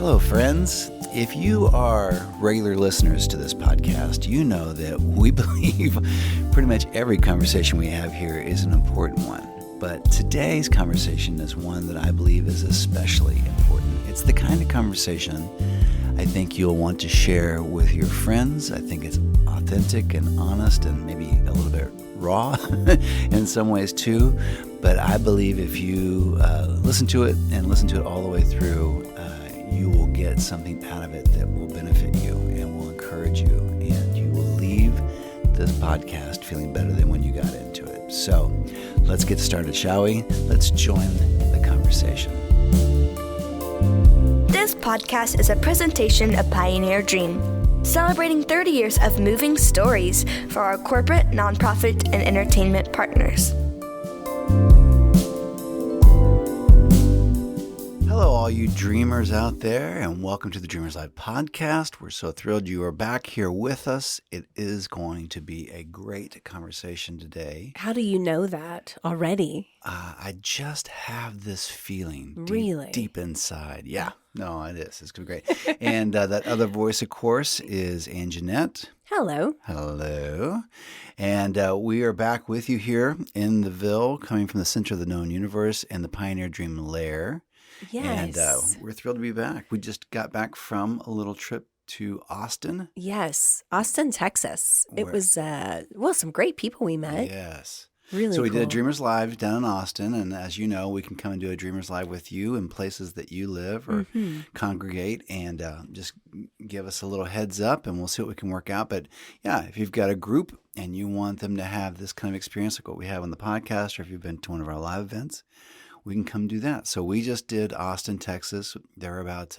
Hello, friends. If you are regular listeners to this podcast, you know that we believe pretty much every conversation we have here is an important one. But today's conversation is one that I believe is especially important. It's the kind of conversation I think you'll want to share with your friends. I think it's authentic and honest and maybe a little bit raw in some ways too. But I believe if you listen to it and listen to it all the way through, you will get something out of it that will benefit you and will encourage you. And you will leave this podcast feeling better than when you got into it. So let's get started, shall we? Let's join the conversation. This podcast is a presentation of Pioneer Dream, celebrating 30 years of moving stories for our corporate, nonprofit, and entertainment partners. Hello, all you dreamers out there, and welcome to the Dreamers Live podcast. We're so thrilled you are back here with us. It is going to be a great conversation today. How do you know that already? I just have this feeling Really? deep inside. Yeah, no, it is. It's going to be great. And that other voice, of course, is Anjanette. Hello. Hello. And we are back with you here in the Ville, coming from the center of the known universe and the Pioneer Dream Lair. Yes. And we're thrilled to be back. We just got back from a little trip to Austin. Yes. Austin, Texas. It was, some great people we met. Yes. Really So we cool. did a Dreamers Live down in Austin. And as you know, we can come and do a Dreamers Live with you in places that you live or congregate and just give us a little heads up and we'll see what we can work out. But yeah, if you've got a group and you want them to have this kind of experience like what we have on the podcast, or if you've been to one of our live events, we can come do that. So we just did Austin, Texas. There were about,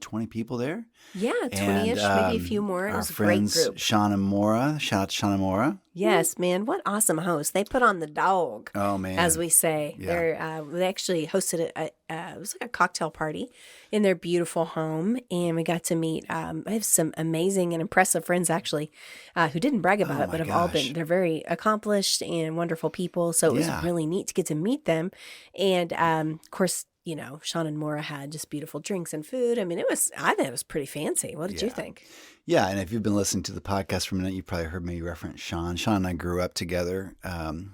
20 people there. Yeah, 20-ish, maybe a few more. It Our was a great friends, group. Shauna Mora. Shout out to Shauna Mora. Yes, man. What awesome hosts. They put on the dog, Oh, man. as we say. Yeah. They actually hosted it was like a cocktail party in their beautiful home. And we got to meet, I have some amazing and impressive friends, actually, who didn't brag about Oh, it, my but have all gosh. been, they're very accomplished and wonderful people. So it was Yeah. really neat to get to meet them. And of course, you know, Sean and Maura had just beautiful drinks and food. I mean, I think it was pretty fancy. What did you Yeah. think? Yeah, and if you've been listening to the podcast for a minute, you probably heard me reference Sean. Sean and I grew up together.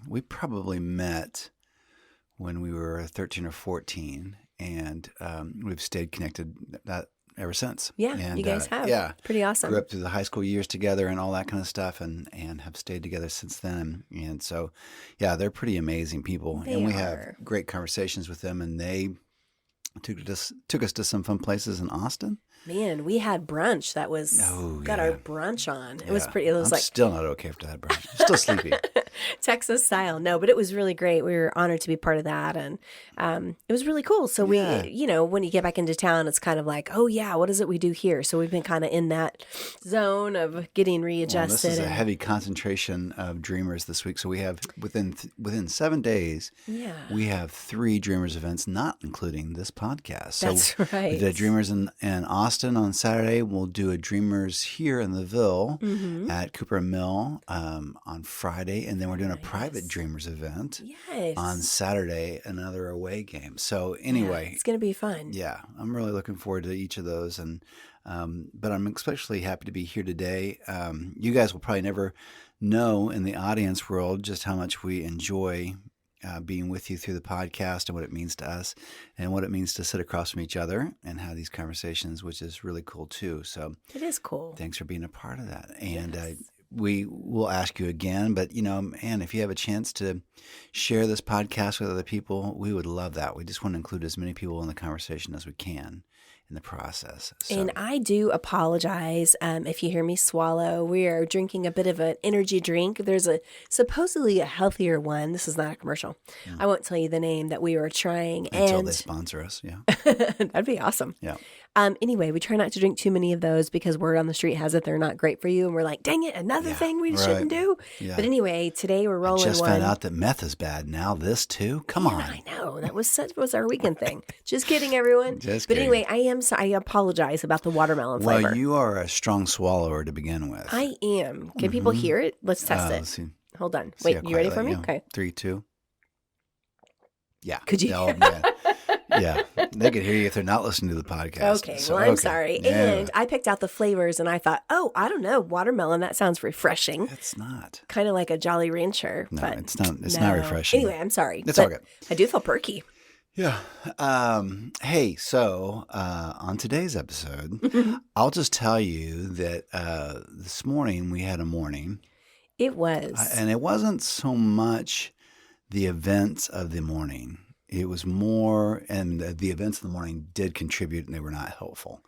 We probably met when we were 13 or 14, and we've stayed connected that ever since. Yeah, And, you guys have. Yeah. Pretty awesome. Grew up through the high school years together and all that kind of stuff and have stayed together since then. And so, yeah, they're pretty amazing people. They and we are. have great conversations with them, and they took us to some fun places in Austin. Man, we had brunch. That was got our brunch on. It was Yeah. pretty. It was I'm like still not okay after that brunch. I'm still sleepy. Texas style. No, but it was really great. We were honored to be part of that, and it was really cool. So Yeah. we, you know, when you get back into town, it's kind of like, oh yeah, what is it we do here? So we've been kind of in that zone of getting Well, readjusted. this is a and- heavy concentration of dreamers this week. So we have within 7 days, yeah, we have 3 dreamers events, not including this podcast. So that's right. we did a Dreamers in Austin on Saturday. We'll do a Dreamers here in the Ville Mm-hmm. at Cooper Mill on Friday, and then we're doing a private Dreamers event Yes. on Saturday, another away game. So Yeah, anyway, it's gonna be fun. yeah, I'm really looking forward to each of those, and but I'm especially happy to be here today. You guys will probably never know in the audience world just how much we enjoy being with you through the podcast and what it means to us and what it means to sit across from each other and have these conversations, which is really cool too. So It is cool. thanks for being a part of that. And Yes. we will ask you again, but man, if you have a chance to share this podcast with other people, we would love that. We just want to include as many people in the conversation as we can in the process. So, And I do apologize if you hear me swallow. We are drinking a bit of an energy drink. There's supposedly a healthier one. This is not a commercial. I won't tell you the name that we were trying. until and they sponsor us, yeah. that'd be awesome. Yeah. Anyway, we try not to drink too many of those because word on the street has it they're not great for you. And we're like, dang it, another Yeah, thing we right. shouldn't do. Yeah. But anyway, today we're rolling Just one. found out that meth is bad. Now this too? Come on. I know. That was our weekend thing. Just kidding, everyone. Just but kidding. anyway, I apologize about the watermelon Well, flavor. you are a strong swallower to begin with. I am. Can people hear it? Let's test it. Let's see. Hold on. See Wait, how you ready quiet for I me? am. Okay. 3, 2. Yeah. Could you- Oh, man. Yeah. They could hear you if they're not listening to the podcast. Okay, So, well, I'm okay. sorry. Yeah. And I picked out the flavors and I thought, oh, I don't know, watermelon, that sounds refreshing. It's not. Kind of like a Jolly Rancher. No, but it's not. It's no. not refreshing. Anyway, I'm sorry. It's but all good. I do feel perky. Yeah. Hey, so on today's episode, I'll just tell you that this morning we had a morning, It was. and it wasn't so much the events of the morning. It was more, and the events of the morning did contribute, and they were not helpful.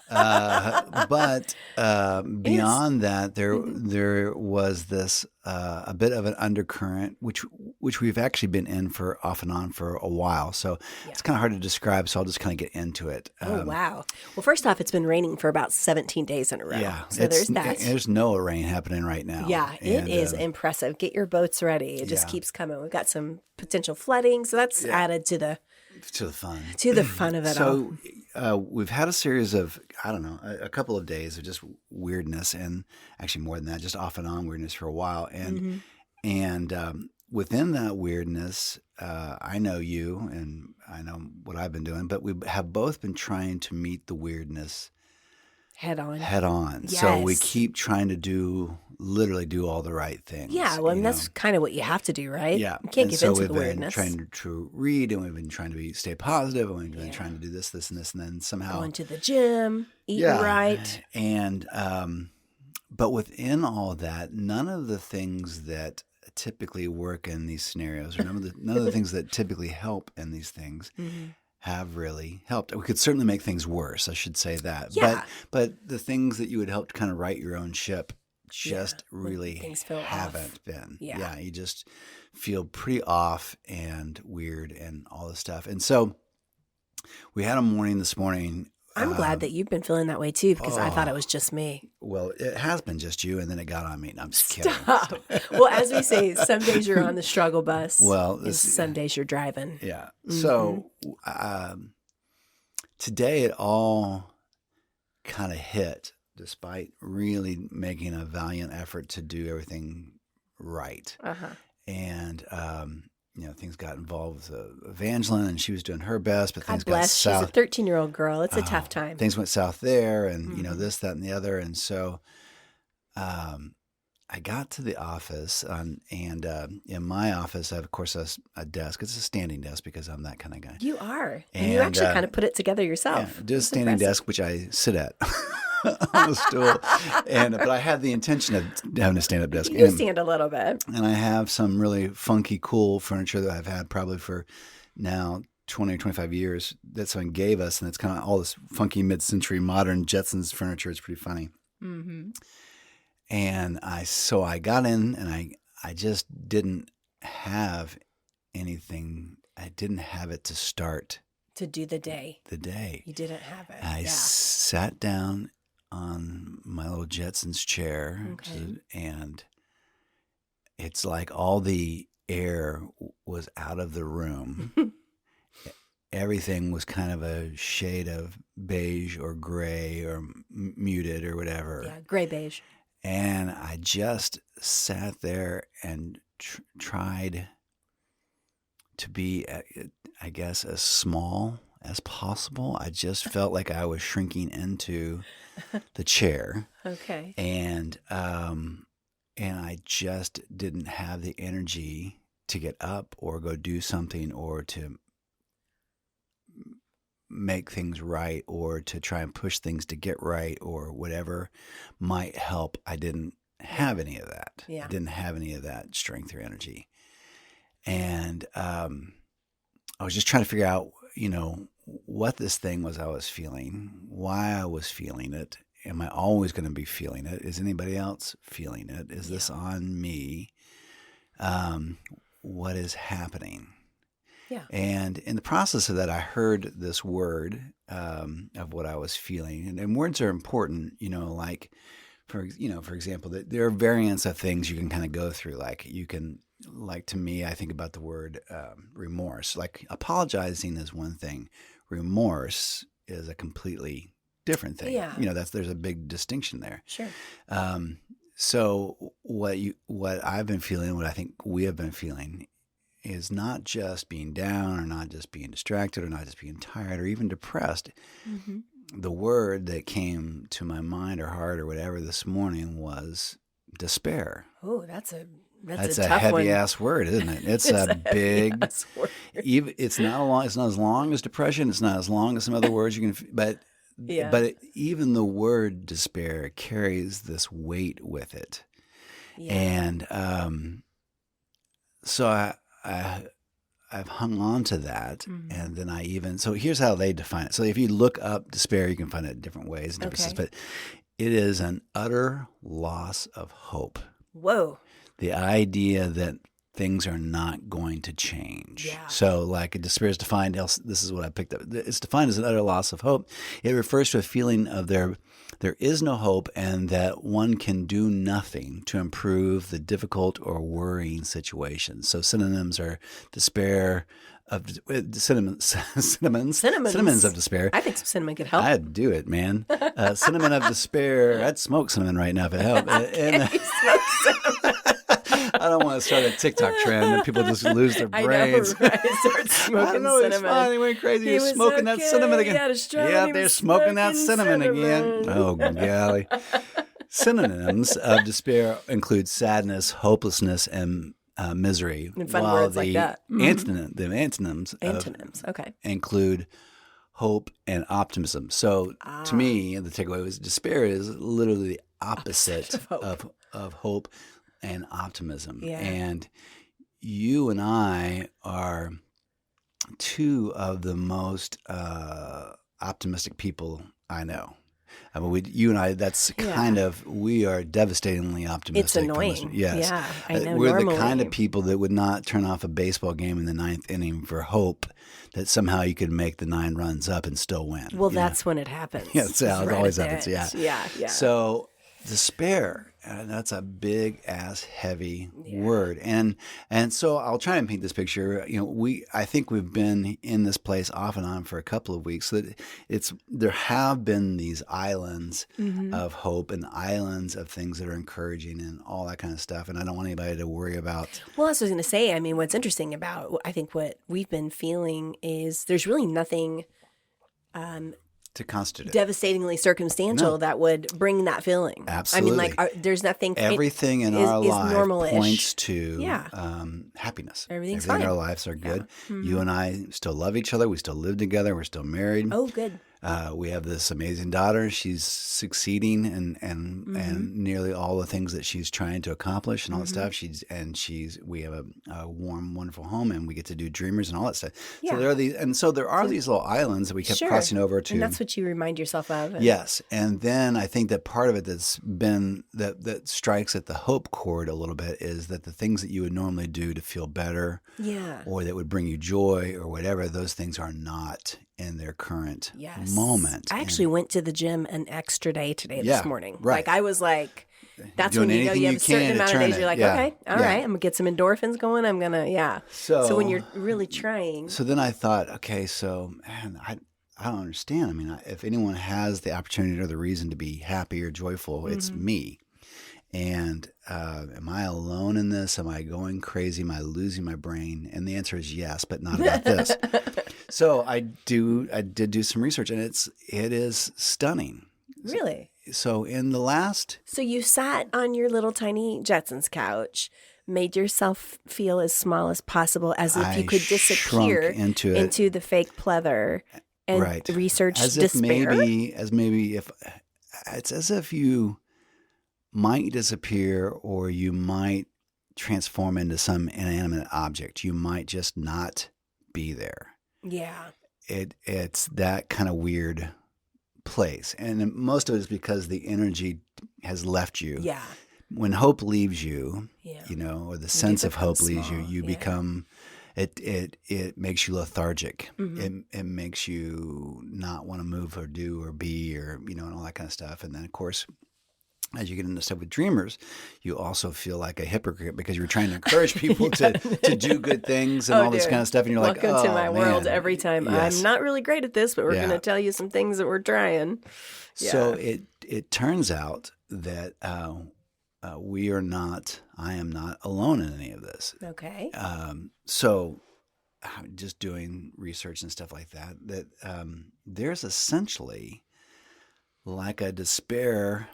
But beyond that, there was this a bit of an undercurrent, which we've actually been in for off and on for a while. So it's kind of hard to describe. So I'll just kind of get into it. Oh, wow. Well, first off, it's been raining for about 17 days in a row. Yeah, So there's that. There's no rain happening right now. Yeah, it And, is impressive. Get your boats ready. It just yeah. keeps coming. We've got some potential flooding, so that's added to the to the fun. of it all. So we've had a series of, I don't know, a couple of days of just weirdness, and actually more than that, just off and on weirdness for a while. And within that weirdness, I know you and I know what I've been doing, but we have both been trying to meet the weirdness Head on. head on. So we Yes. keep trying to literally do all the right things. Yeah, well, I mean, you that's know? kind of what you have to do, right? Yeah. You can't And give so into we've the been weirdness. trying to read, and we've been trying to stay positive, and we've been trying to do this, and this, and then somehow Going to the gym, eating right. And but within all that, none of the things that typically work in these scenarios, or none of the things that typically help in these things, have really helped. We could certainly make things worse. I should say that. Yeah. But the things that you would help to kind of right your own ship just when really things feel off. haven't been. Yeah. You just feel pretty off and weird and all this stuff. And so we had a morning this morning. I'm glad that you've been feeling that way too, because I thought it was just me. Well, it has been just you, and then it got on me. No, I'm just kidding. Stop. Well, as we say, some days you're on the struggle bus. Well, and some days you're driving. Yeah. So today it all kind of hit, despite really making a valiant effort to do everything right. And things got involved with Evangeline, and she was doing her best, but things God bless. got She's south. a 13-year-old girl. It's a tough time. Things went south there, and this, that, and the other. And so I got to the office, and in my office, I have, of course, a desk. It's a standing desk because I'm that kind of guy. You are. And you And, actually kind of put it together yourself. Yeah, just a That's standing impressive. desk, which I sit at on a stool. But I had the intention of having a stand-up desk. You stand a little bit. And I have some really funky, cool furniture that I've had probably for now 20 or 25 years that someone gave us. And it's kind of all this funky mid-century modern Jetsons furniture. It's pretty funny. And I got in, and I just didn't have anything. I didn't have it to start To do the day. the day. You didn't have it. I Yeah. sat down on my little Jetsons chair, Okay. and it's like all the air was out of the room. Everything was kind of a shade of beige or gray or muted or whatever. Yeah, gray beige. And I just sat there and tried to be, I guess, as small as possible. I just felt like I was shrinking into the chair, Okay. and I just didn't have the energy to get up or go do something or to make things right or to try and push things to get right or whatever might help. I didn't have any of that. Yeah. I didn't have any of that strength or energy. And I was just trying to figure out, what this thing was I was feeling, why I was feeling it. Am I always going to be feeling it? Is anybody else feeling it? Is this on me? What is happening? Yeah. And in the process of that, I heard this word of what I was feeling. And words are important, like, for example, there are variants of things you can kind of go through. Like to me, I think about the word remorse. Like apologizing is one thing. Remorse is a completely different thing. Yeah. There's a big distinction there. Sure. So what I've been feeling, what I think we have been feeling is not just being down or not just being distracted or not just being tired or even depressed. Mm-hmm. The word that came to my mind or heart or whatever this morning was despair. Oh, that's a a heavy one. ass word, isn't it? It's a big word. Even it's not as long as depression. It's not as long as some other words you can. But even the word despair carries this weight with it, and so I've hung on to that, and then so here's how they define it. So if you look up despair, you can find it in different ways and different but it is an utter loss of hope. Whoa. The idea that things are not going to change. Yeah. So like despair is defined, this is what I picked up. It's defined as an utter loss of hope. It refers to a feeling of there is no hope and that one can do nothing to improve the difficult or worrying situation. So synonyms are despair of cinnamons of despair. I think some cinnamon could help. I'd do it, man. Cinnamon of despair. I'd smoke cinnamon right now if it helped. Smoke cinnamon. I don't want to start a TikTok trend and people just lose their brains. I know, right? Start smoking I don't know, cinnamon. It's fine. He went crazy. He was smoking that cinnamon again. They're smoking that cinnamon again. Oh, golly. Synonyms of despair include sadness, hopelessness, and misery. And fun words like that. The antonyms include hope and optimism. So to me, the takeaway was despair is literally the opposite of hope and optimism. Yeah. And you and I are two of the most optimistic people I know. I mean, you and I, that's kind of, we are devastatingly optimistic. It's annoying. Yes. Yeah, I know. We're normally the kind of people that would not turn off a baseball game in the ninth inning for hope that somehow you could make the 9 runs up and still win. Well, that's when it happens. Yeah, it always happens. Yeah. So despair, that's a big ass heavy word. And so I'll try and paint this picture. I think we've been in this place off and on for a couple of weeks. That there have been these islands of hope and islands of things that are encouraging and all that kind of stuff. And I don't want anybody to worry about. Well, I was going to say, I mean, what's interesting about, I think what we've been feeling is there's really nothing to constitute devastatingly circumstantial that would bring that feeling. Absolutely. I mean, there's nothing. Everything in our life points to happiness. Everything in our lives are good. You and I still love each other. We still live together. We're still married. Oh, good. We have this amazing daughter. She's succeeding and nearly all the things that she's trying to accomplish and all that stuff. We have a warm, wonderful home, and we get to do Dreamers and all that stuff. Yeah. So there are these little islands that we kept crossing over to. And that's what you remind yourself of. Yes, and then I think that part of it that's been that strikes at the hope chord a little bit is that the things that you would normally do to feel better, or that would bring you joy or whatever, those things are not in their current moment. I actually went to the gym an extra day today this morning. Right. Like I was like, that's when you go, you have a certain amount of days, you're like, okay, all right, I'm going to get some endorphins going. I'm going to, So when you're really trying. So then I thought, okay, so man, I don't understand. I mean, if anyone has the opportunity or the reason to be happy or joyful, it's me. And am I alone in this? Am I going crazy? Am I losing my brain? And the answer is yes, but not about this. So I did do some research, and it is stunning. Really? So in the last... So you sat on your little tiny Jetsons couch, made yourself feel as small as possible, as if you could disappear into the fake pleather and research despair. It's as if you might disappear, or you might transform into some inanimate object. You might just not be there. Yeah. It's that kind of weird place. And most of it is because the energy has left you. Yeah. When hope leaves you, or the sense of hope leaves you, you become, it makes you lethargic. It makes you not want to move or do or be or, and all that kind of stuff. And then, of course, as you get into stuff with Dreamers, you also feel like a hypocrite because you're trying to encourage people to do good things and all this kind of stuff. And you're Welcome to my world every time. Yes. I'm not really great at this, but we're going to tell you some things that we're trying. Yeah. So it turns out that I am not alone in any of this. Okay. So just doing research and stuff like that, there's essentially like a despair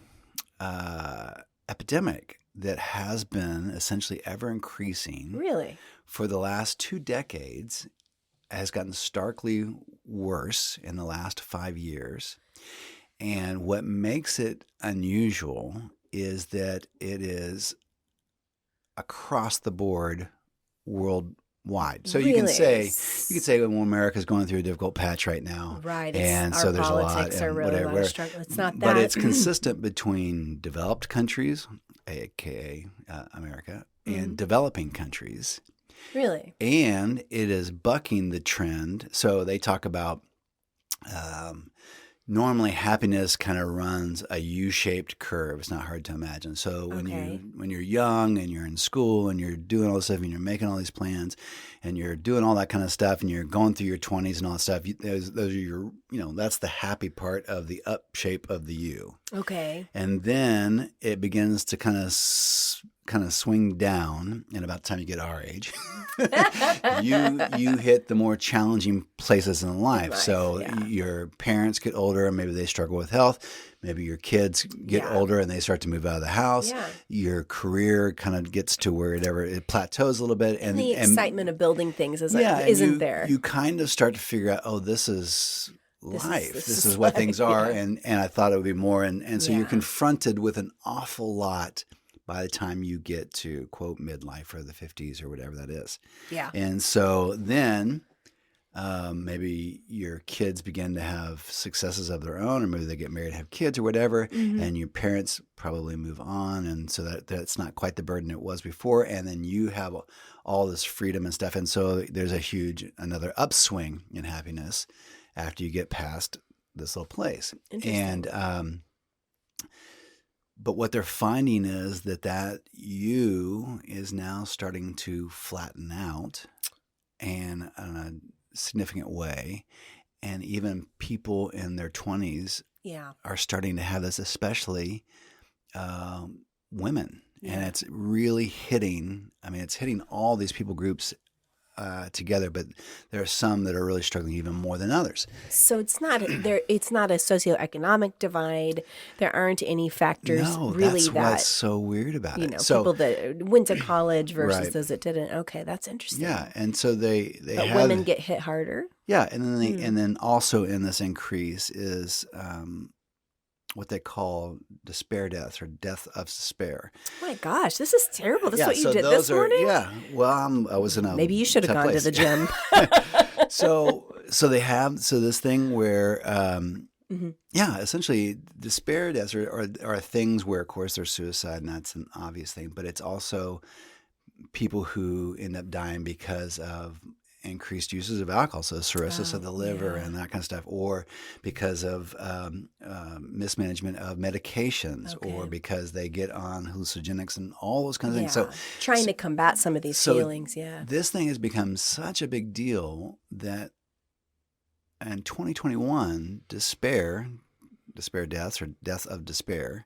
epidemic that has been essentially ever increasing. Really? For the last 2 decades, has gotten starkly worse in the last 5 years. And what makes it unusual is that it is across the board worldwide. So you can say, well, America's going through a difficult patch right now. Right. And so there's a lot. Are really whatever. It's not that. But it's consistent between developed countries, aka America, and developing countries. Really? And it is bucking the trend. So they talk about normally happiness kind of runs a U-shaped curve. It's not hard to imagine. So when you're young and you're in school and you're doing all this stuff and you're making all these plans and you're doing all that kind of stuff and you're going through your 20s and all that stuff, those are your, that's the happy part of the up shape of the U. Okay. And then it begins to kind of swing down, and about the time you get our age, you hit the more challenging places in life. So your parents get older and maybe they struggle with health. Maybe your kids get older and they start to move out of the house. Yeah. Your career kind of gets to wherever it plateaus a little bit. And the excitement of building things isn't there. You kind of start to figure out, this is life. This is what things are. Yeah. And I thought it would be more. And so you're confronted with an awful lot by the time you get to, quote, midlife or the 50s or whatever that is. Yeah. And so then maybe your kids begin to have successes of their own, or maybe they get married and have kids or whatever, and your parents probably move on. And so that's not quite the burden it was before. And then you have all this freedom and stuff. And so there's another upswing in happiness after you get past this little place. And but what they're finding is that you is now starting to flatten out, and in a significant way. And even people in their 20s are starting to have this, especially women. Yeah. And it's really hitting all these people groups together, but there are some that are really struggling even more than others. So it's not a socioeconomic divide. There aren't any factors that's what's so weird about it. People that went to college versus those that didn't. Okay, that's interesting. Yeah, and so but women get hit harder. Yeah, and then and then also in this increase is what they call despair deaths, or death of despair. Oh my gosh, this is terrible. This is what you did this morning? Yeah. Well, I was in a Maybe you should have gone to the gym. So this thing where, essentially despair deaths are things where, of course, there's suicide, and that's an obvious thing, but it's also people who end up dying because of increased uses of alcohol, so cirrhosis of the liver and that kind of stuff, or because of mismanagement of medications, or because they get on hallucinogenics and all those kinds of things. So trying to combat some of these feelings. Yeah, this thing has become such a big deal that in 2021, despair deaths, or death of despair,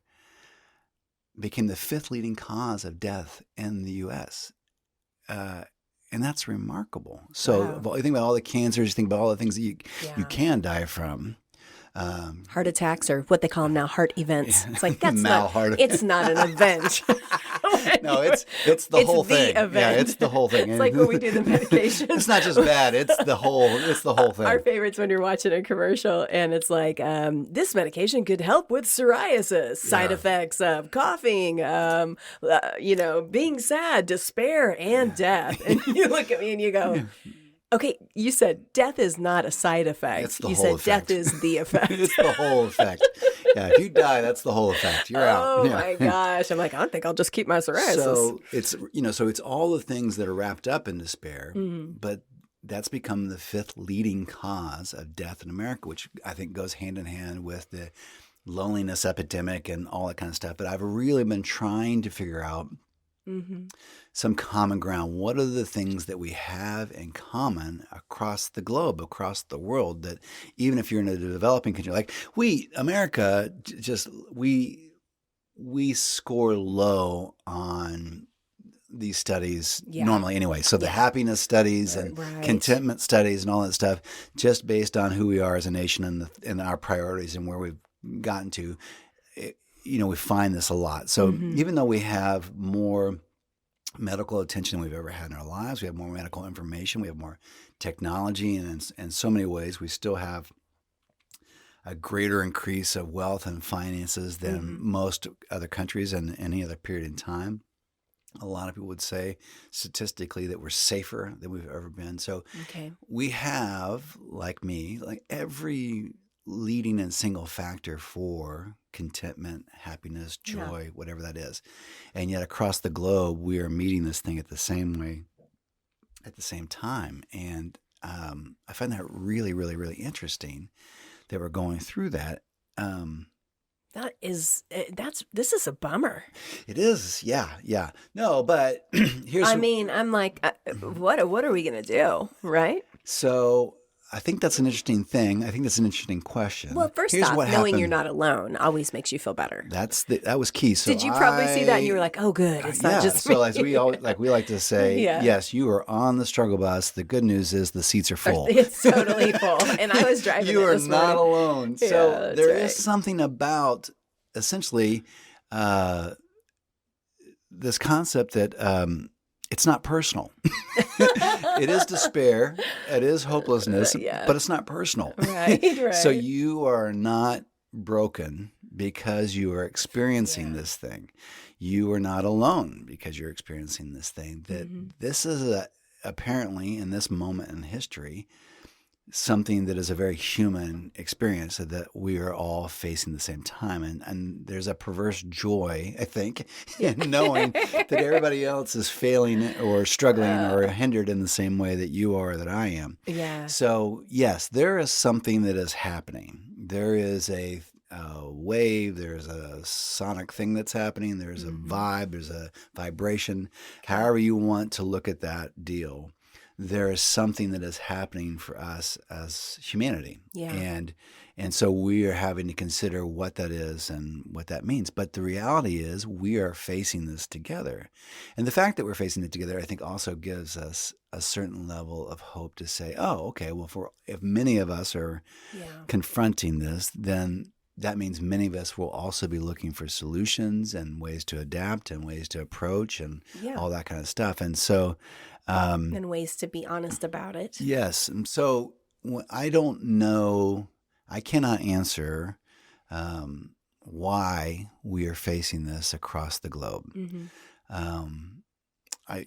became the 5th leading cause of death in the U.S. And that's remarkable. So you think about all the cancers, you think about all the things that you can die from. Heart attacks, or what they call them now, heart events. It's like, it's not an event. No, it's the whole thing. Event. Yeah, it's the whole thing. It's like when we do the medication. It's not just bad. It's the whole thing. Our favorite's when you're watching a commercial and it's like, this medication could help with psoriasis, side effects of coughing, being sad, despair, and death. And you look at me and you go, okay, you said death is not a side effect. It's the you whole said effect. Death is the effect. It's the whole effect. Yeah, if you die, that's the whole effect. You're out. Oh my gosh! I'm like, I don't think I'll just keep my psoriasis. So it's all the things that are wrapped up in despair, but that's become the 5th leading cause of death in America, which I think goes hand in hand with the loneliness epidemic and all that kind of stuff. But I've really been trying to figure out some common ground. What are the things that we have in common across the globe, across the world, that even if you're in a developing country, like America, we we score low on these studies normally anyway. So the happiness studies and contentment studies and all that stuff, just based on who we are as a nation and our priorities and where we've gotten to, we find this a lot. So even though we have more medical attention than we've ever had in our lives, we have more medical information, we have more technology, and in so many ways we still have a greater increase of wealth and finances than most other countries in any other period in time. A lot of people would say statistically that we're safer than we've ever been. So we have, like every leading and single factor for contentment, happiness, joy, whatever that is. And yet across the globe, we are meeting this thing at the same way, at the same time. And I find that really, really, really interesting that we're going through that. This is a bummer. It is. Yeah. No, but I'm like, what are we going to do? Right. So I think that's an interesting thing. I think that's an interesting question. Well, first off, knowing you're not alone always makes you feel better. That was key. So did you probably see that and you were like, oh, good, it's not just me. So as we like to say, yes, you are on the struggle bus. The good news is the seats are full. It's totally full. And I was driving. You are not alone. So there is something about essentially this concept that it's not personal. It is despair. It is hopelessness, but it's not personal. Right. So you are not broken because you are experiencing this thing. You are not alone because you're experiencing this thing. That this is apparently in this moment in history, something that is a very human experience that we are all facing at the same time. And there's a perverse joy, I think, in knowing that everybody else is failing or struggling or hindered in the same way that you are, that I am. Yeah. So, yes, there is something that is happening. There is a wave, there's a sonic thing that's happening, there's a vibe, there's a vibration, however you want to look at that deal. There is something that is happening for us as humanity. Yeah. And so we are having to consider what that is and what that means. But the reality is we are facing this together. And the fact that we're facing it together, I think, also gives us a certain level of hope to say, oh, okay, well, if many of us are confronting this, then that means many of us will also be looking for solutions and ways to adapt and ways to approach and all that kind of stuff. And so... and ways to be honest about it. Yes. And so I don't know, I cannot answer why we are facing this across the globe. A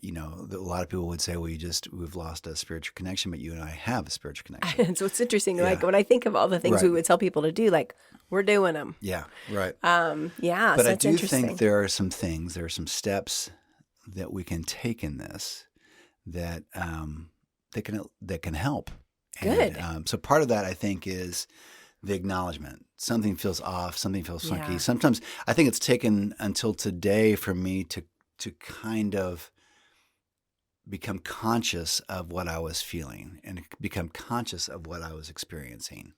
lot of people would say, well, we've lost a spiritual connection, but you and I have a spiritual connection. So it's interesting. Like when I think of all the things we would tell people to do, like we're doing them. Yeah. Right. But so I do think there are some steps that we can take in this that can help. Good. And, so part of that, I think, is the acknowledgement. Something feels off. Something feels funky. Sometimes I think it's taken until today for me to kind of become conscious of what I was feeling and become conscious of what I was experiencing.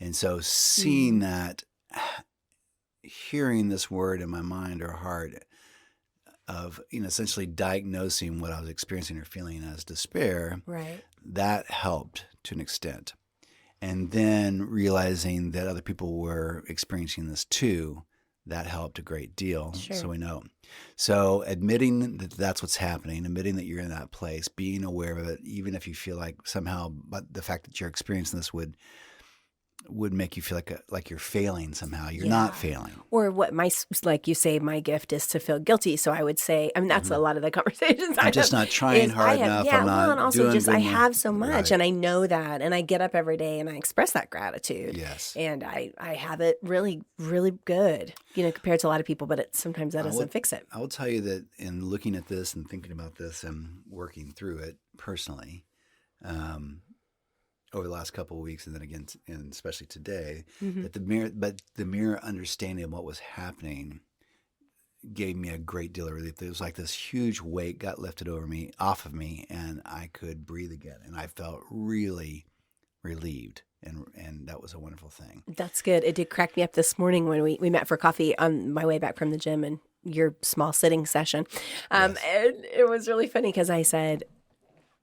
And so seeing that, hearing this word in my mind or heart of, essentially diagnosing what I was experiencing or feeling as despair, that helped to an extent. And then realizing that other people were experiencing this too, that helped a great deal. Sure. So we know. So admitting that that's what's happening, admitting that you're in that place, being aware of it, even if you feel like somehow, but the fact that you're experiencing this would make you feel like you're failing somehow. You're not failing. Or what like you say, my gift is to feel guilty. So I would say, that's a lot of the conversations I'm just not trying hard enough. Yeah, I'm not and also doing just good I enough. have so much, and I know that, and I get up every day and I express that gratitude. Yes. And I have it really, really good, compared to a lot of people, but sometimes that doesn't fix it. I will tell you that in looking at this and thinking about this and working through it personally, over the last couple of weeks, and then again, and especially today, that the mere understanding of what was happening gave me a great deal of relief. It was like this huge weight got lifted off of me, and I could breathe again. And I felt really relieved. And that was a wonderful thing. That's good. It did crack me up this morning when we met for coffee on my way back from the gym and your small sitting session. And it was really funny because I said,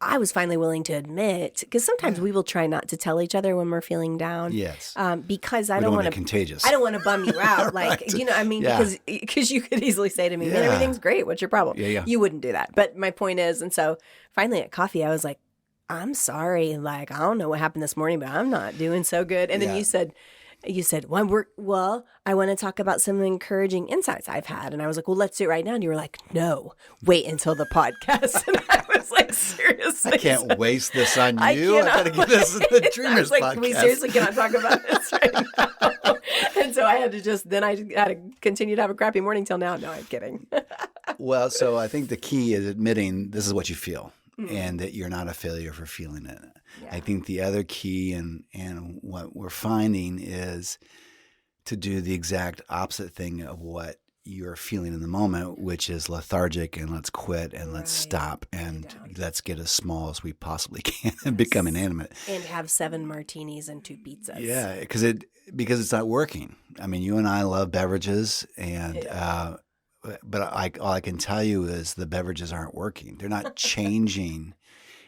I was finally willing to admit, because sometimes we will try not to tell each other when we're feeling down. Yes. Because I don't want to be contagious. I don't want to bum you out. Like, right. You know, I mean, because you could easily say to me, man, everything's great. What's your problem? Yeah. You wouldn't do that. But my point is, and so finally at coffee, I was like, I'm sorry. Like, I don't know what happened this morning, but I'm not doing so good. And then you said, well, I want to talk about some encouraging insights I've had. And I was like, well, let's do it right now. And you were like, no, wait until the podcast. And I was like, seriously. I can't waste this on you. I got to get this in the Dreamers podcast. We seriously cannot talk about this right now. And so I had to continue to have a crappy morning till now. No, I'm kidding. Well, so I think the key is admitting this is what you feel. And that you're not a failure for feeling it. Yeah. I think the other key and what we're finding is to do the exact opposite thing of what you're feeling in the moment, which is lethargic and let's quit and let's stop and let's get as small as we possibly can and become inanimate. And have 7 martinis and 2 pizzas. Yeah, because it's not working. I mean, you and I love beverages and but all I can tell you is the beverages aren't working. They're not changing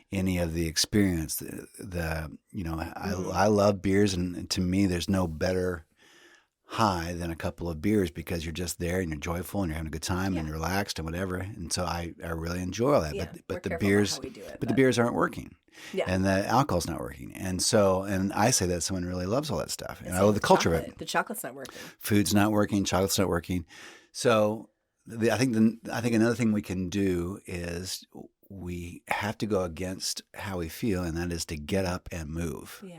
any of the experience. I love beers, and to me, there's no better high than a couple of beers because you're just there and you're joyful and you're having a good time and you're relaxed and whatever. And so I really enjoy all that. Yeah, but the beers aren't working. Yeah. And the alcohol's not working. And I say that someone really loves all that stuff. And I love the culture of it. The chocolate's not working. Food's not working. Chocolate's not working. So I think another thing we can do is we have to go against how we feel, and that is to get up and move. Yeah.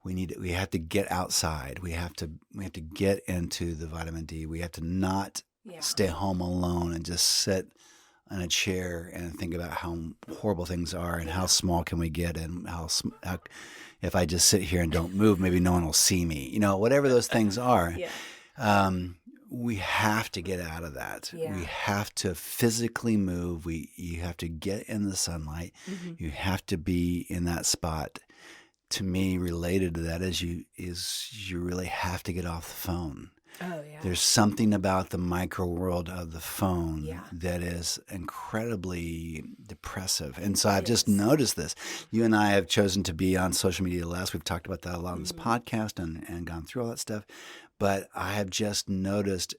We have to get outside. We have to get into the vitamin D. We have to not stay home alone and just sit in a chair and think about how horrible things are and how small can we get and how if I just sit here and don't move, maybe no one will see me. You know, whatever those things are. We have to get out of that. Yeah. We have to physically move. You have to get in the sunlight. Mm-hmm. You have to be in that spot. To me, related to that is you really have to get off the phone. Oh yeah. There's something about the micro world of the phone that is incredibly depressive. And so I've just noticed this. You and I have chosen to be on social media less. We've talked about that a lot on this podcast and gone through all that stuff. But I have just noticed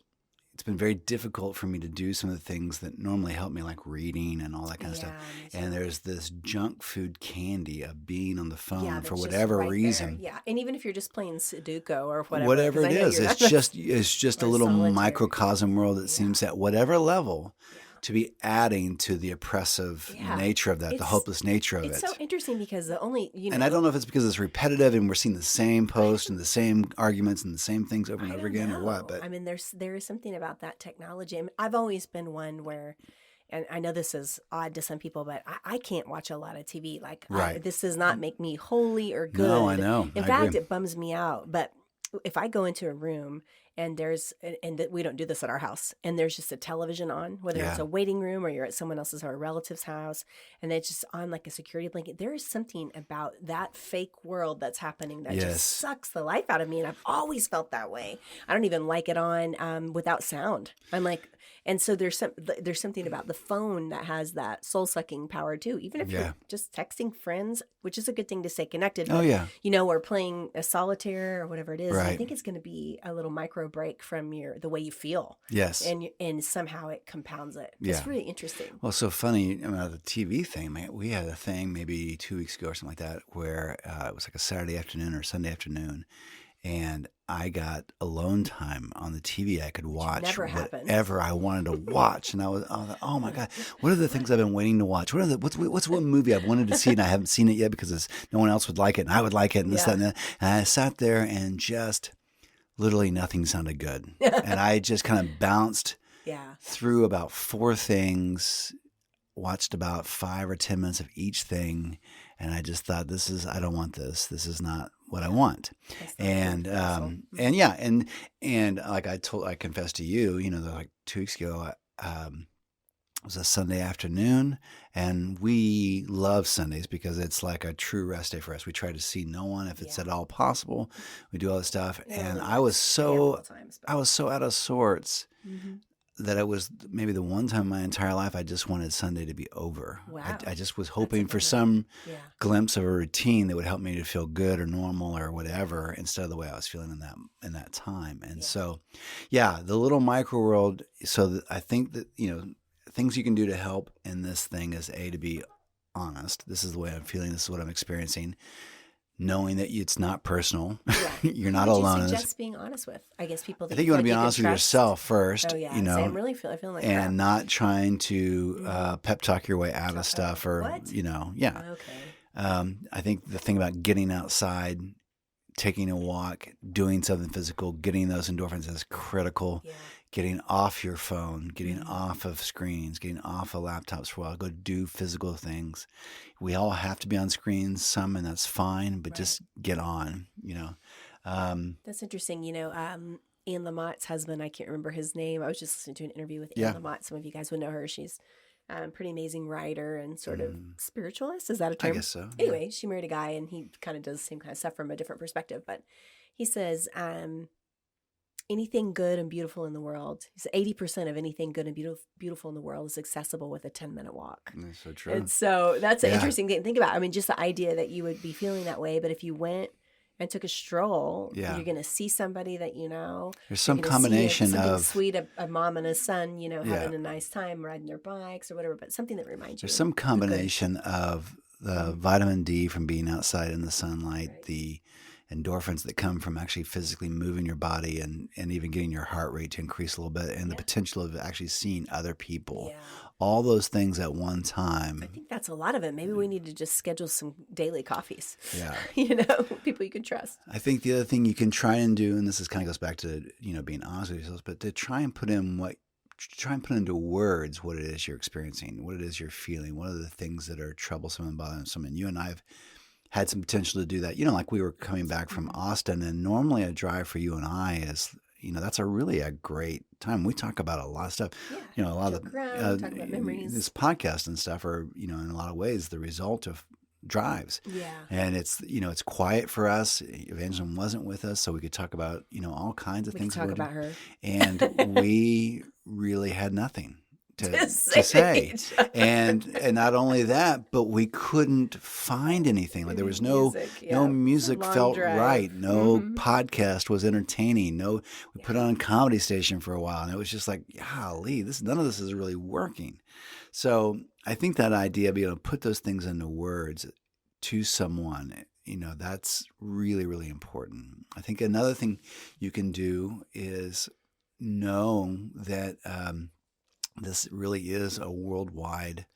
it's been very difficult for me to do some of the things that normally help me, like reading and all that kind of stuff. And there's this junk food candy of being on the phone for whatever reason. There. Yeah, and even if you're just playing Sudoku or whatever. Whatever it is, it's just a little microcosm world that seems at whatever level to be adding to the oppressive nature of that, the hopeless nature of it. It's so interesting because and I don't know if it's because it's repetitive and we're seeing the same post and the same arguments and the same things over and over again or what. But I mean, there is something about that technology. I mean, I've always been one where, and I know this is odd to some people, but I can't watch a lot of TV. Like, this does not make me holy or good. No, I know. In fact, it bums me out. But if I go into a room and we don't do this at our house, and there's just a television on, whether it's a waiting room or you're at someone else's or a relative's house, and it's just on like a security blanket, there is something about that fake world that's happening that just sucks the life out of me. And I've always felt that way. I don't even like it on without sound. I'm like, and so there's something about the phone that has that soul sucking power too. Even if you're just texting friends, which is a good thing to stay connected. But, or playing a solitaire or whatever it is. Right. I think it's going to be a little micro break from the way you feel. Yes. And somehow it compounds it. Yeah. It's really interesting. Well, so funny about the TV thing, man. We had a thing maybe 2 weeks ago or something like that where it was like a Saturday afternoon or Sunday afternoon. And I got alone time on the TV. I could watch whatever I wanted to watch, and I was like, oh my God, what are the things I've been waiting to watch? What's one movie I've wanted to see and I haven't seen it yet because no one else would like it and I would like it and this, that, and that. And I sat there and just literally nothing sounded good, and I just kind of bounced through about 4 things, watched about 5 or 10 minutes of each thing, and I just thought, I don't want this. This is not what I want. And like I confessed to you, like 2 weeks ago, It was a Sunday afternoon, and we love Sundays because it's like a true rest day for us. We try to see no one if it's at all possible. We do all this stuff, and I was so out of sorts that it was maybe the one time in my entire life I just wanted Sunday to be over. Wow. I just was hoping for some glimpse of a routine that would help me to feel good or normal or whatever, instead of the way I was feeling in that time. And so, the little micro world. So I think that, things you can do to help in this thing is to be honest. This is the way I'm feeling. This is what I'm experiencing. Knowing that it's not personal. Yeah. You're not alone. What do you suggest being honest with? I guess people think I think you want to be honest with yourself first. Oh, yeah. I'm really feeling like and crap. not trying to pep talk your way out of stuff or, Okay. I think the thing about getting outside, taking a walk, doing something physical, getting those endorphins is critical. Yeah. Getting off your phone, getting off of screens, getting off of laptops for a while, go do physical things. We all have to be on screens, and that's fine, but just get on, That's interesting. Anne Lamott's husband, I can't remember his name. I was just listening to an interview with Anne Lamott. Some of you guys would know her. She's a pretty amazing writer and sort of spiritualist. Is that a term? I guess so. Anyway, she married a guy, and he kind of does the same kind of stuff from a different perspective. But he says, anything good and beautiful in the world, 80% of anything good and beautiful in the world is accessible with a 10-minute walk. That's so true. And so that's an interesting thing to think about. I mean, just the idea that you would be feeling that way, but if you went and took a stroll, you're going to see somebody that There's some combination of sweet, a mom and a son, having a nice time riding their bikes or whatever, but something that reminds you. There's some combination of the vitamin D from being outside in the sunlight, the endorphins that come from actually physically moving your body and even getting your heart rate to increase a little bit, and the potential of actually seeing other people. Yeah. All those things at one time. I think that's a lot of it. Maybe we need to just schedule some daily coffees. Yeah. People you can trust. I think the other thing you can try and do, and this is kind of goes back to, being honest with yourselves, but to try and put into words what it is you're experiencing, what it is you're feeling, what are the things that are troublesome and bothersome. And you and I have had some potential to do that. Like we were coming back from Austin, and normally a drive for you and I is, that's a great time. We talk about a lot of stuff. Yeah. A lot of talk about memories. This podcast and stuff are, in a lot of ways the result of drives. Yeah. And it's, it's quiet for us. Evangeline wasn't with us, so we could talk about, all kinds of things. We could talk about her. And we really had nothing to say. And not only that, but we couldn't find anything. Like there was no music felt drive. Right. No podcast was entertaining. We put on a comedy station for a while, and it was just like, golly, none of this is really working. So I think that idea of being able to put those things into words to someone, that's really, really important. I think another thing you can do is know that this really is a worldwide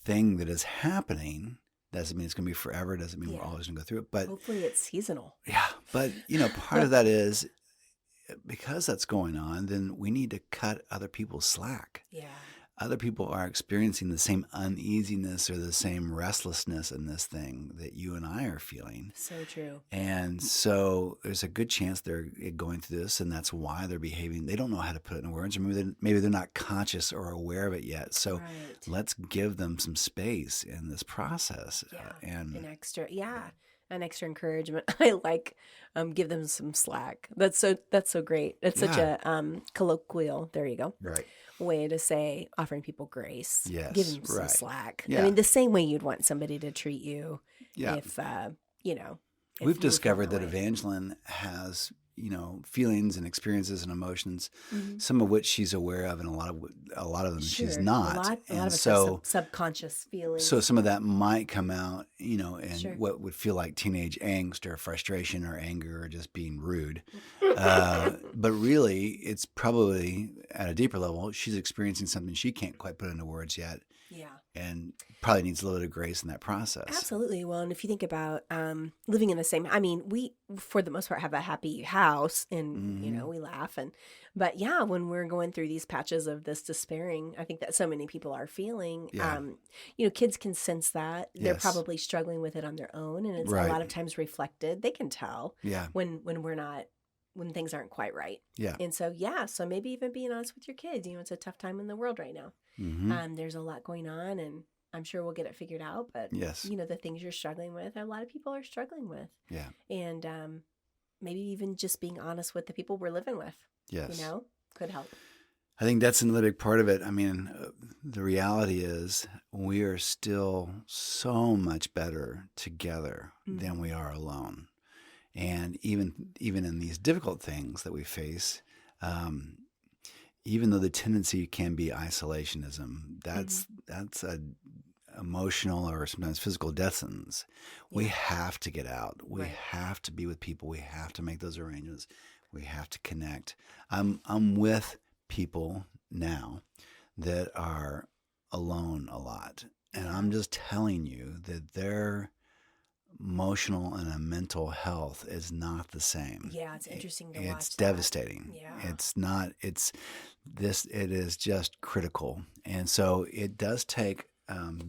thing that is happening. Doesn't mean it's going to be forever. Doesn't mean we're always going to go through it. But hopefully it's seasonal. Yeah. But, part of that is because that's going on, then we need to cut other people's slack. Yeah. Other people are experiencing the same uneasiness or the same restlessness in this thing that you and I are feeling. So true. And so there's a good chance they're going through this, and that's why they're behaving. They don't know how to put it in words, or maybe they're not conscious or aware of it yet. So let's give them some space in this process. Yeah. An extra encouragement. I like give them some slack. That's so great. It's such a colloquial. There you go. Right. Way to say offering people grace. Yes. Give them some slack. Yeah. I mean, the same way you'd want somebody to treat you. Yeah. If we've discovered that Evangeline has, feelings and experiences and emotions, some of which she's aware of, and a lot of them she's not. A lot of so subconscious feelings. So some of that might come out, and what would feel like teenage angst or frustration or anger or just being rude. But really, it's probably at a deeper level, she's experiencing something she can't quite put into words yet. Yeah. And probably needs a little bit of grace in that process. Absolutely. Well, and if you think about living in the same, we, for the most part, have a happy house and, we laugh. But when we're going through these patches of this despairing, I think that so many people are feeling, kids can sense that. They're probably struggling with it on their own. And it's a lot of times reflected. They can tell when we're not when things aren't quite right. Yeah. And so, so maybe even being honest with your kids, it's a tough time in the world right now. There's a lot going on, and I'm sure we'll get it figured out. But, yes, the things you're struggling with, a lot of people are struggling with. Yeah. And maybe even just being honest with the people we're living with, yes, could help. I think that's another big part of it. I mean, the reality is we are still so much better together than we are alone. And even in these difficult things that we face, even though the tendency can be isolationism, that's a emotional or sometimes physical death sentence. We have to get out. We have to be with people. We have to make those arrangements. We have to connect. I'm with people now that are alone a lot, and I'm just telling you that their emotional and mental health is not the same. Yeah, it's interesting to watch. It's devastating. Yeah. It is just critical. And so it does take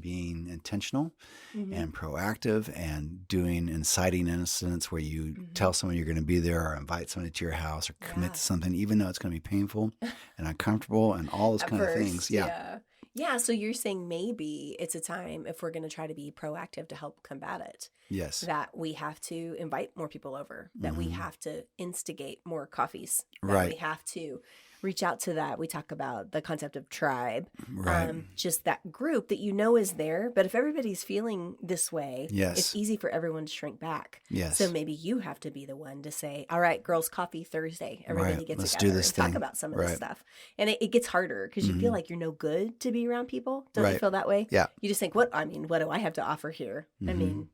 being intentional and proactive and doing inciting incidents where you tell someone you're going to be there or invite somebody to your house or commit to something, even though it's going to be painful and uncomfortable and all those kind of things. Yeah. Yeah. So you're saying maybe it's a time, if we're going to try to be proactive to help combat it. Yes. That we have to invite more people over, that we have to instigate more coffees, that right. we have to reach out to that. We talk about the concept of tribe, right. Just that group that is there. But if everybody's feeling this way, it's easy for everyone to shrink back. Yes. So maybe you have to be the one to say, all right, girls coffee Thursday. Everybody gets Let's together do this and thing. talk about some of this stuff. And it gets harder because you feel like you're no good to be around people. Don't you feel that way? Yeah. You just think, what do I have to offer here? I mean,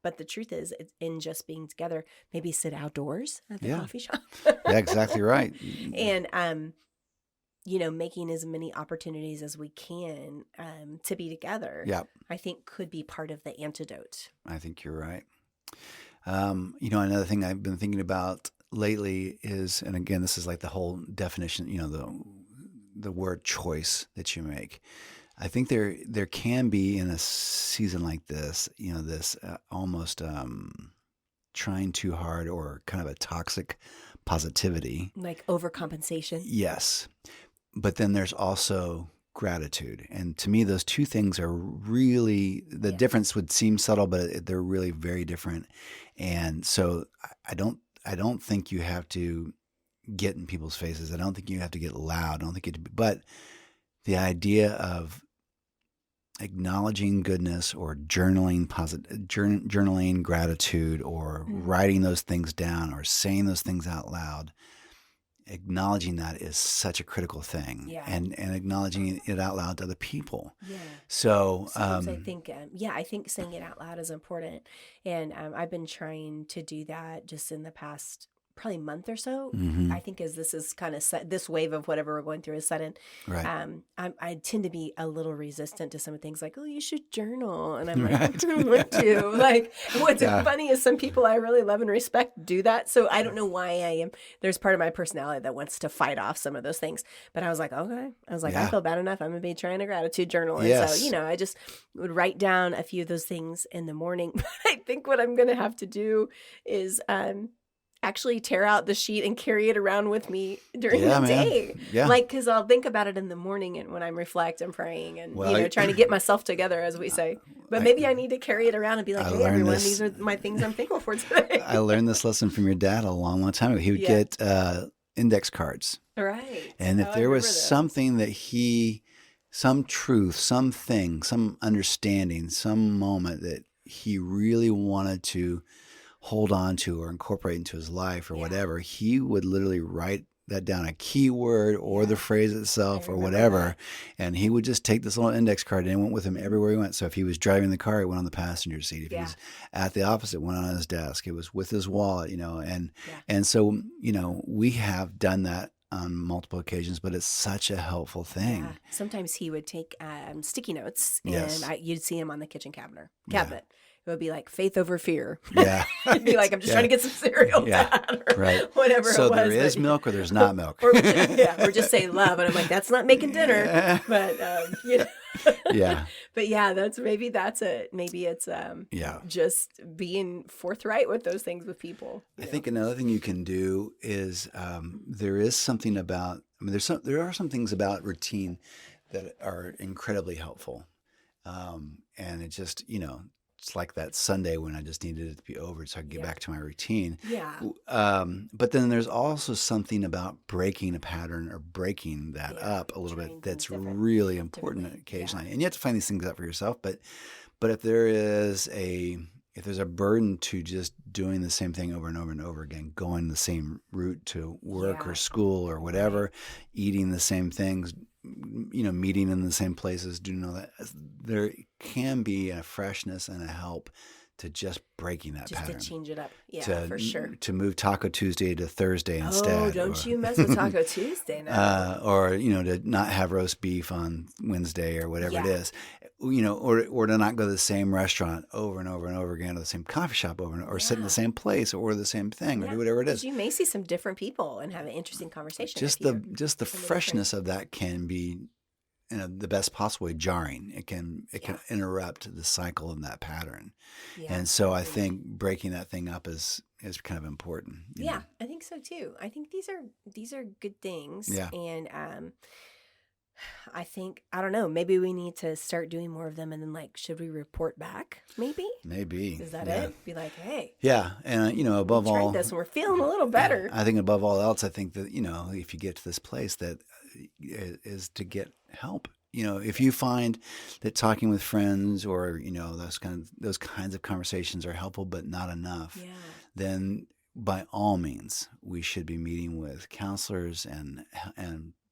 but the truth is, it's in just being together, maybe sit outdoors at the coffee shop. Yeah, exactly right. And, making as many opportunities as we can to be together, I think could be part of the antidote. I think you're right. Another thing I've been thinking about lately is, and again, this is like the whole definition, the word choice that you make. I think there can be in a season like this, this almost trying too hard or kind of a toxic positivity. Like overcompensation. Yes. But then there's also gratitude. And to me, those two things are really, the difference would seem subtle, but they're really very different. And so I don't think you have to get in people's faces. I don't think you have to get loud. I don't think but the idea of acknowledging goodness or journaling gratitude or writing those things down or saying those things out loud, acknowledging that is such a critical thing, and acknowledging it out loud to other people. Yeah. So I think saying it out loud is important, and I've been trying to do that just in the past probably month or so. I think as this is kind of this wave of whatever we're going through is sudden. Right. I tend to be a little resistant to some of things like, oh, you should journal. And I'm like, I don't want to. Like, what's funny is some people I really love and respect do that. So I don't know why there's part of my personality that wants to fight off some of those things. But I was like, okay. I feel bad enough. I'm going to be trying a gratitude journal. And so, I just would write down a few of those things in the morning. But I think what I'm going to have to do is, actually tear out the sheet and carry it around with me during the day. Yeah. Because I'll think about it in the morning and when I'm reflecting and praying and, trying to get myself together, as we say. But maybe I need to carry it around and be like, hey, everyone, these are my things I'm thankful for today. I learned this lesson from your dad a long, long time ago. He would get index cards. Right. And if there was something that some truth, something, some understanding, some moment that he really wanted to hold on to or incorporate into his life or whatever, he would literally write that down, a keyword or the phrase itself or whatever. And he would just take this little index card and it went with him everywhere he went. So if he was driving the car, it went on the passenger seat. If he was at the office, it went on his desk. It was with his wallet, and so, we have done that on multiple occasions, but it's such a helpful thing. Yeah. Sometimes he would take sticky notes and you'd see him on the kitchen cabinet. it would be like faith over fear. Yeah. It'd be like, I'm just trying to get some cereal. Or whatever so it was. So there is milk or there's not milk. or just say love. And I'm like, that's not making dinner. But, yeah. But that's it. Maybe it's just being forthright with those things with people. I think another thing you can do is there is something about, there are some things about routine that are incredibly helpful. And it just, it's like that Sunday when I just needed it to be over so I could get back to my routine. Yeah. But then there's also something about breaking a pattern or breaking that up a little bit that's really important occasionally. Yeah. And you have to find these things out for yourself. But if there's a burden to just doing the same thing over and over and over again, going the same route to work or school or whatever, eating the same things, meeting in the same places, doing all that, there can be a freshness and a help to just breaking that pattern. Just to change it up. Yeah, for sure. To move Taco Tuesday to Thursday instead. Oh, don't you mess with Taco Tuesday now. Or, to not have roast beef on Wednesday or whatever it is. Or to not go to the same restaurant over and over and over again, or the same coffee shop over and over, or sit in the same place, or order the same thing, or do whatever it is. You may see some different people and have an interesting conversation. Just the freshness of that can be, the best possible way, jarring. It can interrupt the cycle in that pattern, and so I think breaking that thing up is kind of important. You know? I think so too. I think these are good things, and I think, I don't know, maybe we need to start doing more of them, and then should we report back? Maybe. Is that it? Be like, hey. Yeah. And, above all. We tried this and we're feeling a little better. I think above all else, I think that, if you get to this place, that is to get help. If you find that talking with friends or, those kinds of conversations are helpful, but not enough, then by all means, we should be meeting with counselors and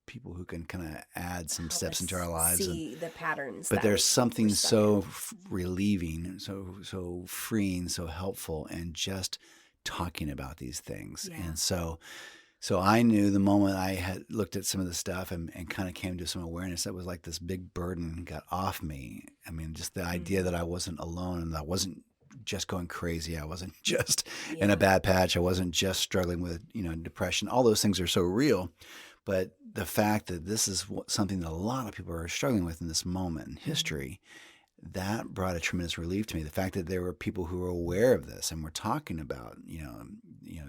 people who can kind of add some steps into our lives. See the patterns. But there's something so relieving, so freeing, so helpful, and just talking about these things. Yeah. And so I knew the moment I had looked at some of the stuff and kind of came to some awareness that was like this big burden got off me. I mean, just the idea that I wasn't alone and that I wasn't just going crazy. I wasn't just in a bad patch. I wasn't just struggling with, depression. All those things are so real. But the fact that this is something that a lot of people are struggling with in this moment in history, that brought a tremendous relief to me. The fact that there were people who were aware of this and were talking about,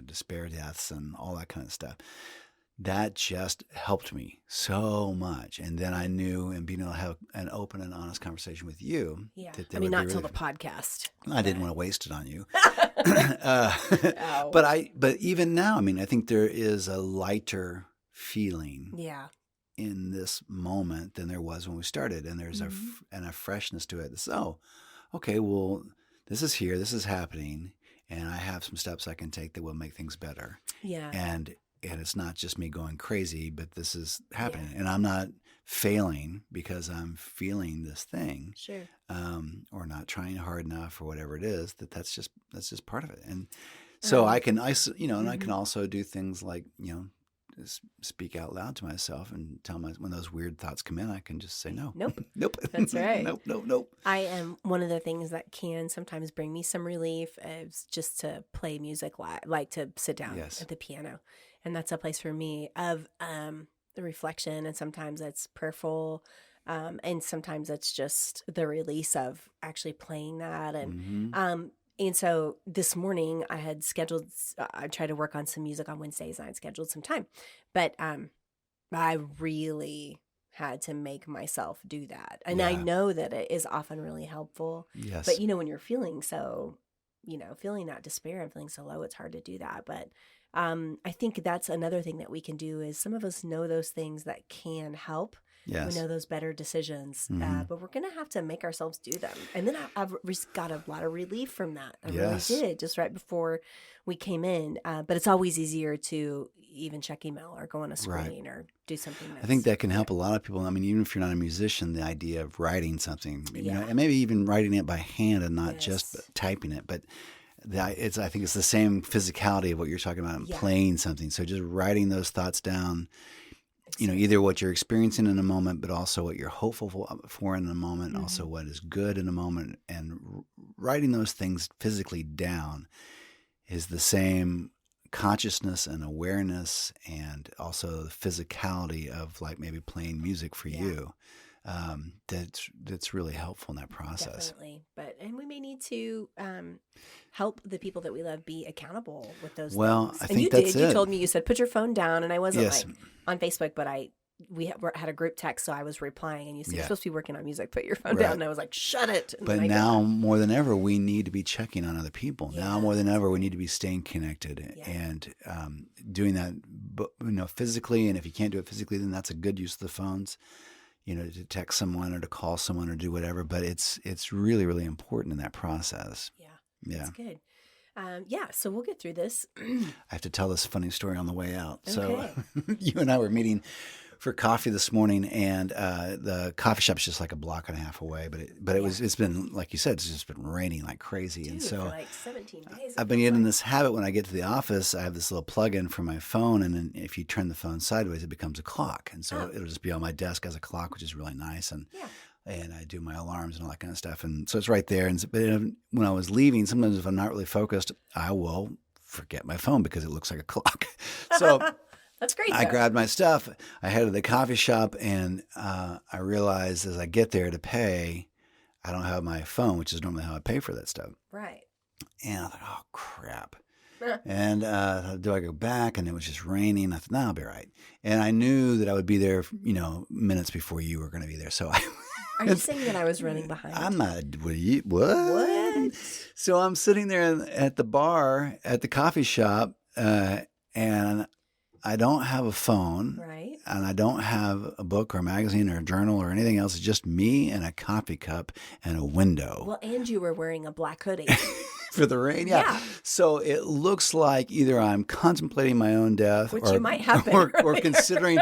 despair deaths and all that kind of stuff, that just helped me so much. And then I knew, and being able to have an open and honest conversation with you. Yeah. Not till the podcast. I didn't want to waste it on you. But even now, I think there is a lighter feeling in this moment than there was when we started, and there's a freshness to it. Okay, well, this is here, this is happening, and I have some steps I can take that will make things better. And it's not just me going crazy, but this is happening, and I'm not failing because I'm feeling this thing, or not trying hard enough, or whatever it is. That's just part of it. And so I can, and I can also do things like, speak out loud to myself and tell when those weird thoughts come in, I can just say no. Nope. That's right. Nope. I am one of the things that can sometimes bring me some relief is just to play music like to sit down at the piano. And that's a place for me of the reflection, and sometimes it's prayerful, and sometimes it's just the release of actually playing that. And so this morning I had scheduled, I try to work on some music on Wednesdays, and I had scheduled some time, but I really had to make myself do that. And I know that it is often really helpful. Yes. But, when you're feeling so, feeling that despair and feeling so low, it's hard to do that. But I think that's another thing that we can do is some of us know those things that can help. Yes. We know those better decisions, but we're going to have to make ourselves do them. And then I've got a lot of relief from that. I really did just right before we came in. But it's always easier to even check email or go on a screen or do something. I think that can help a lot of people. Even if you're not a musician, the idea of writing something, and maybe even writing it by hand and not just typing it, but I think it's the same physicality of what you're talking about, playing something. So just writing those thoughts down either what you're experiencing in a moment, but also what you're hopeful for in a moment, mm-hmm. also what is good in a moment. And writing those things physically down is the same consciousness and awareness, and also the physicality of like maybe playing music for you. That's really helpful in that process. Definitely. And we may need to help the people that we love be accountable with those things. I think that's it. You told me, you said, put your phone down, and I wasn't on Facebook, but we had a group text, so I was replying, and you said, you're supposed to be working on music, put your phone down. And I was like, shut it. And but now more than ever, we need to be checking on other people. Yeah. Now more than ever, we need to be staying connected and doing that, physically. And if you can't do it physically, then that's a good use of the phones, to text someone or to call someone or do whatever. But it's really, really important in that process. Yeah. That's good. So we'll get through this. I have to tell this funny story on the way out. Okay. So you and I were meeting for coffee this morning, and the coffee shop's just like a block and a half away. But it's been, like you said, it's just been raining like crazy. Dude, and so for like 17 days. I've been getting this habit when I get to the office, I have this little plug-in for my phone, and then if you turn the phone sideways, it becomes a clock. And so it'll just be on my desk as a clock, which is really nice. And I do my alarms and all that kind of stuff. And so it's right there. And when I was leaving, sometimes if I'm not really focused, I will forget my phone because it looks like a clock. So that's great. I grabbed my stuff. I headed to the coffee shop, and I realized as I get there to pay, I don't have my phone, which is normally how I pay for that stuff. Right. And I thought, oh, crap. And do I go back? And it was just raining. I thought, no, I'll be right. And I knew that I would be there, minutes before you were going to be there. So Are you saying that I was running behind? I'm not. What? So I'm sitting there at the bar at the coffee shop, and I don't have a phone. Right. And I don't have a book or a magazine or a journal or anything else. It's just me and a coffee cup and a window. Well, and you were wearing a black hoodie. For the rain, yeah. So it looks like either I'm contemplating my own death, which you might happen, or considering,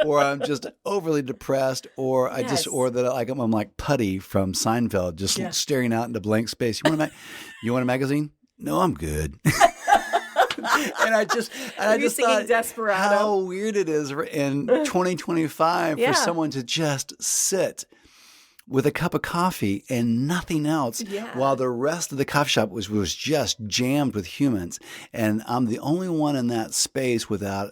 or I'm just overly depressed, or or that I'm like Putty from Seinfeld, just staring out into blank space. You want a magazine? No, I'm good. And I just thought Desperado. How weird it is in 2025 for someone to just sit with a cup of coffee and nothing else, while the rest of the coffee shop was just jammed with humans. And I'm the only one in that space without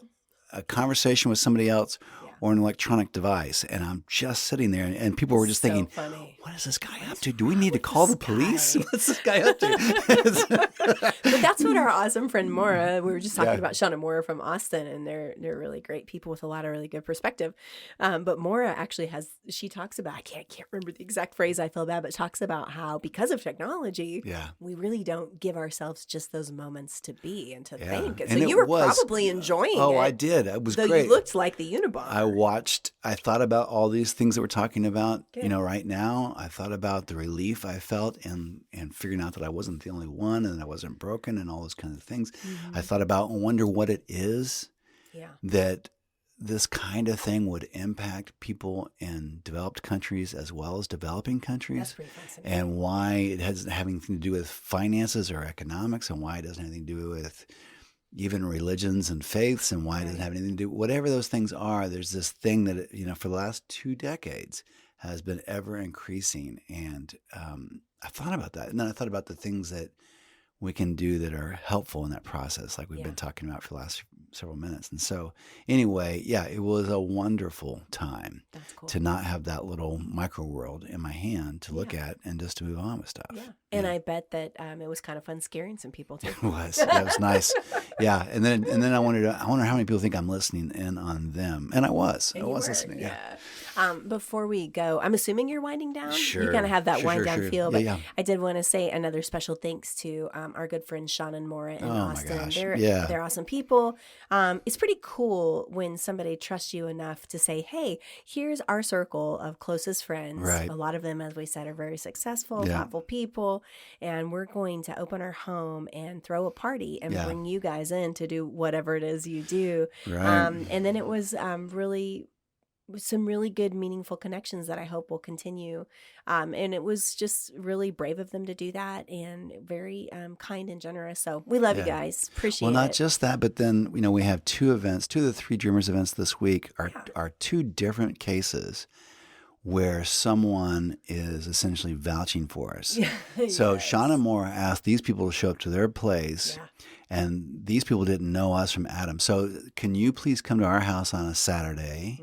a conversation with somebody else or an electronic device. And I'm just sitting there, and people were just thinking, funny. What is this guy up to? Do we need to call the police? What's this guy up to? But that's what our awesome friend Maura, we were just talking about Sean and Maura from Austin, and they're really great people with a lot of really good perspective. But Maura actually she talks about, I can't remember the exact phrase, I feel bad, but talks about how because of technology, we really don't give ourselves just those moments to be and to think. And so you were probably enjoying it. Oh, I did. It was great. You looked like the Unabomber. I thought about all these things that we're talking about, right now. I thought about the relief I felt and figuring out that I wasn't the only one and I wasn't broken and all those kinds of things. Mm-hmm. I thought about and wonder what it is that this kind of thing would impact people in developed countries as well as developing countries. That's pretty fascinating. And why it doesn't have anything to do with finances or economics, and why it doesn't have anything to do with even religions and faiths, and why it doesn't have anything to do, whatever those things are. There's this thing that, for the last 2 decades has been ever increasing. And I thought about that. And then I thought about the things that we can do that are helpful in that process, like we've been talking about for the last several minutes. And so anyway, it was a wonderful time to not have that little micro world in my hand to look at and just to move on with stuff. Yeah. And I bet that it was kind of fun scaring some people too. It was. That was nice. Yeah. And then I wonder how many people think I'm listening in on them. And I was. I was listening. Yeah. Before we go, I'm assuming you're winding down. Sure. You kind of have that wind down feel. But I did want to say another special thanks to our good friends Sean and Maura in Austin. My gosh. They're awesome people. It's pretty cool when somebody trusts you enough to say, hey, here's our circle of closest friends. Right. A lot of them, as we said, are very successful, thoughtful people. And we're going to open our home and throw a party and bring you guys in to do whatever it is you do. Right. And then it was really some really good, meaningful connections that I hope will continue. And it was just really brave of them to do that, and very kind and generous. So we love you guys. Appreciate it. Well, not just that, but then, we have 2 events, 2 of the 3 Dreamers events this week are 2 different cases where someone is essentially vouching for us. So Shauna Moore asked these people to show up to their place. And these people didn't know us from Adam. So can you please come to our house on a Saturday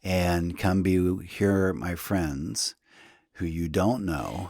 and come hear my friends who you don't know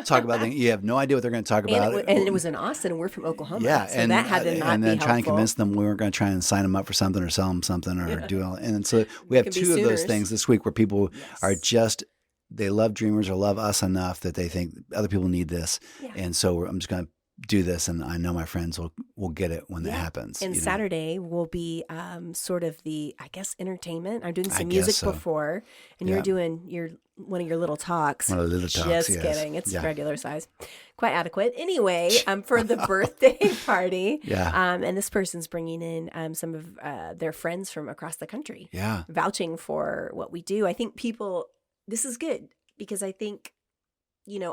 talk about things. You have no idea what they're going to talk about. And it was in Austin, and we're from Oklahoma. Yeah, so that had to not and then be try and convince them we weren't going to try and sign them up for something or sell them something or do all. And so we have 2 of those things this week where people are just, they love Dreamers or love us enough that they think other people need this. And so I'm just going to do this, and I know my friends will get it when it happens. And Saturday will be sort of the, I guess, entertainment. I'm doing some music before, and you're doing one of your little talks. One of the little talks, Just kidding. It's regular size. Quite adequate. Anyway, for the birthday party. And this person's bringing in some of their friends from across the country. Vouching for what we do. I think this is good, because I think,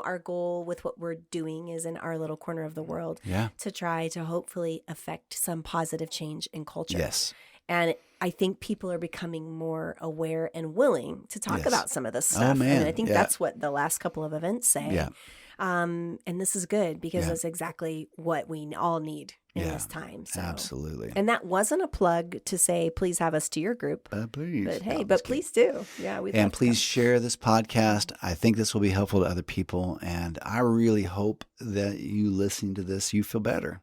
our goal with what we're doing is in our little corner of the world to try to hopefully affect some positive change in culture. Yes. And I think people are becoming more aware and willing to talk about some of this stuff. Oh, man. And I think that's what the last couple of events say. Yeah. And this is good, because that's exactly what we all need in this time. So. Absolutely. And that wasn't a plug to say, please have us to your group. Please. But hey, please do. Yeah. And please share this podcast. I think this will be helpful to other people. And I really hope that you listening to this, you feel better.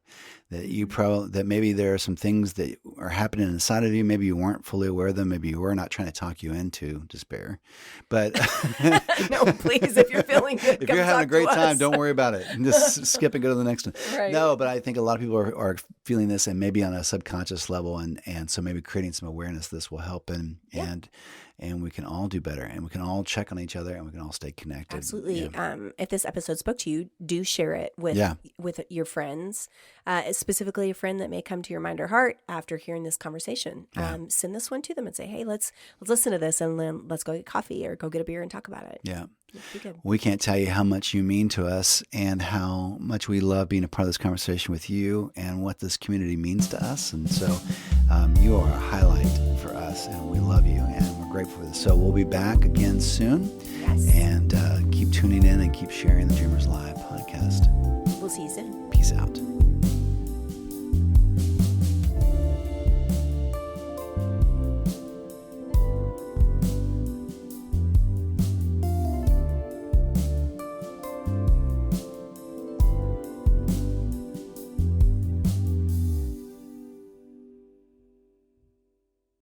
That that maybe there are some things that are happening inside of you. Maybe you weren't fully aware of them. Maybe you were not trying to talk you into despair. But no, please, if you're feeling good, if you're having a great time, don't worry about it. Just skip and go to the next one. Right. No, but I think a lot of people are feeling this, and maybe on a subconscious level, and so maybe creating some awareness of this will help, and we can all do better, and we can all check on each other, and we can all stay connected. Absolutely. If this episode spoke to you, do share it with your friends, specifically a friend that may come to your mind or heart after hearing this conversation. Send this one to them and say, hey, let's listen to this, and then let's go get coffee or go get a beer and talk about it. Yeah. Be good. We can't tell you how much you mean to us and how much we love being a part of this conversation with you and what this community means to us. And so you are a highlight for us, and we love you, and we're grateful for this. So we'll be back again soon. Yes. And keep tuning in and keep sharing the Dreamers Live podcast. We'll see you soon. Peace out.